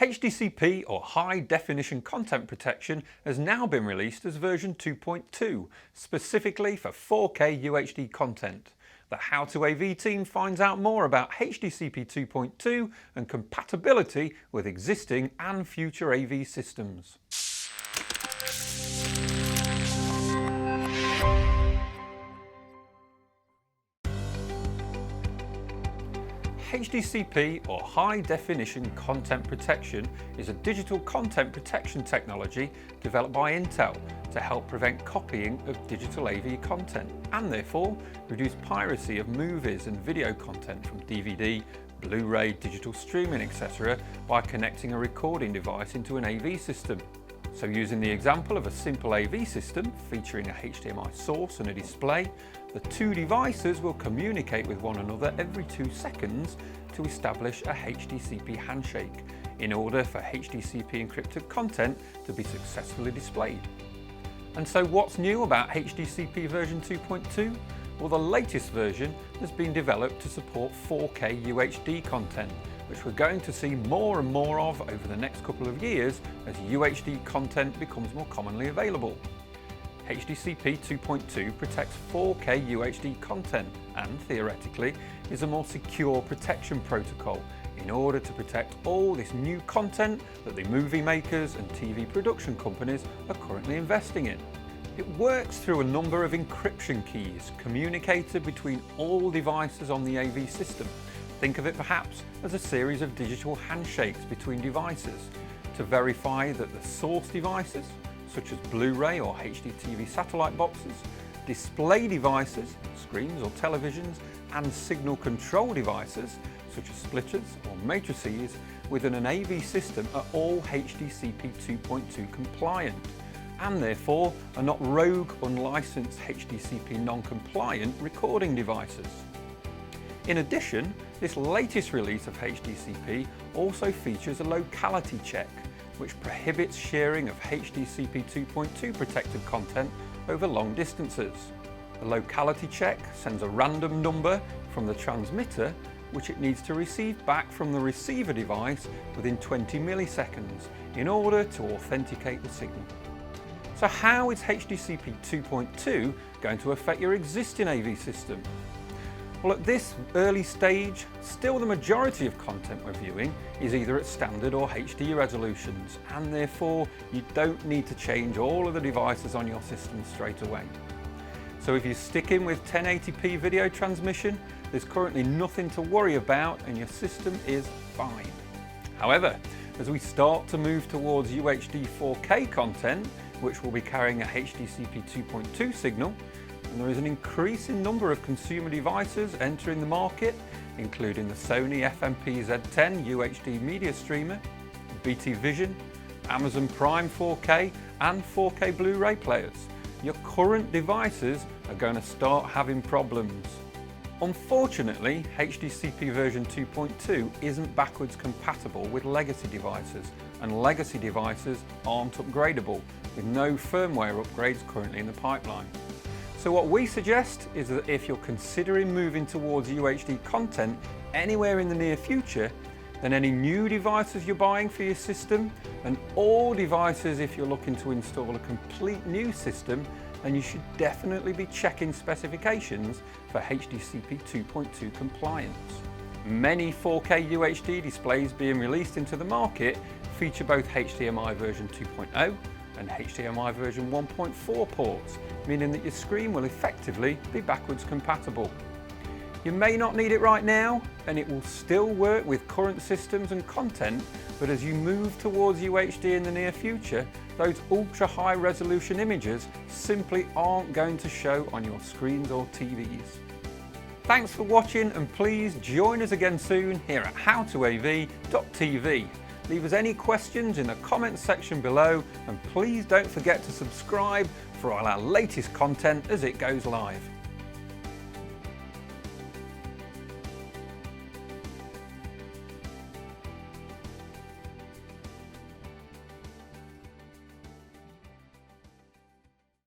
HDCP, or High Definition Content Protection, has now been released as version 2.2, specifically for 4K UHD content. The HowToAV team finds out more about HDCP 2.2 and compatibility with existing and future AV systems. HDCP, or High Definition Content Protection, is a digital content protection technology developed by Intel to help prevent copying of digital AV content and therefore reduce piracy of movies and video content from DVD, Blu-ray, digital streaming, etc. by connecting a recording device into an AV system. So using the example of a simple AV system featuring a HDMI source and a display, the two devices will communicate with one another every 2 seconds to establish a HDCP handshake in order for HDCP encrypted content to be successfully displayed. And so what's new about HDCP version 2.2? Well, the latest version has been developed to support 4K UHD content, which we're going to see more and more of over the next couple of years as UHD content becomes more commonly available. HDCP 2.2 protects 4K UHD content and, theoretically, is a more secure protection protocol in order to protect all this new content that the movie makers and TV production companies are currently investing in. It works through a number of encryption keys communicated between all devices on the AV system. Think of it perhaps as a series of digital handshakes between devices to verify that the source devices, such as Blu-ray or HD TV satellite boxes, display devices, screens or televisions, and signal control devices, such as splitters or matrices, within an AV system are all HDCP 2.2 compliant, and therefore are not rogue, unlicensed HDCP non-compliant recording devices. In addition, this latest release of HDCP also features a locality check, which prohibits sharing of HDCP 2.2 protected content over long distances. The locality check sends a random number from the transmitter, which it needs to receive back from the receiver device within 20 milliseconds in order to authenticate the signal. So how is HDCP 2.2 going to affect your existing AV system? Well, at this early stage, still the majority of content we're viewing is either at standard or HD resolutions, and therefore you don't need to change all of the devices on your system straight away. So if you're sticking with 1080p video transmission, there's currently nothing to worry about and your system is fine. However, as we start to move towards UHD 4K content, which will be carrying a HDCP 2.2 signal, and there is an increasing number of consumer devices entering the market, including the Sony FMP-Z10 UHD media streamer, BT Vision, Amazon Prime 4K and 4K Blu-ray players. Your current devices are going to start having problems. Unfortunately, HDCP version 2.2 isn't backwards compatible with legacy devices, and legacy devices aren't upgradable, with no firmware upgrades currently in the pipeline. So what we suggest is that if you're considering moving towards UHD content anywhere in the near future, then any new devices you're buying for your system, and all devices if you're looking to install a complete new system, then you should definitely be checking specifications for HDCP 2.2 compliance. Many 4K UHD displays being released into the market feature both HDMI version 2.0 and HDMI version 1.4 ports, meaning that your screen will effectively be backwards compatible. You may not need it right now, and it will still work with current systems and content, but as you move towards UHD in the near future, those ultra high resolution images simply aren't going to show on your screens or TVs. Thanks for watching, and please join us again soon here at HowToAV.tv. Leave us any questions in the comments section below, and please don't forget to subscribe for all our latest content as it goes live.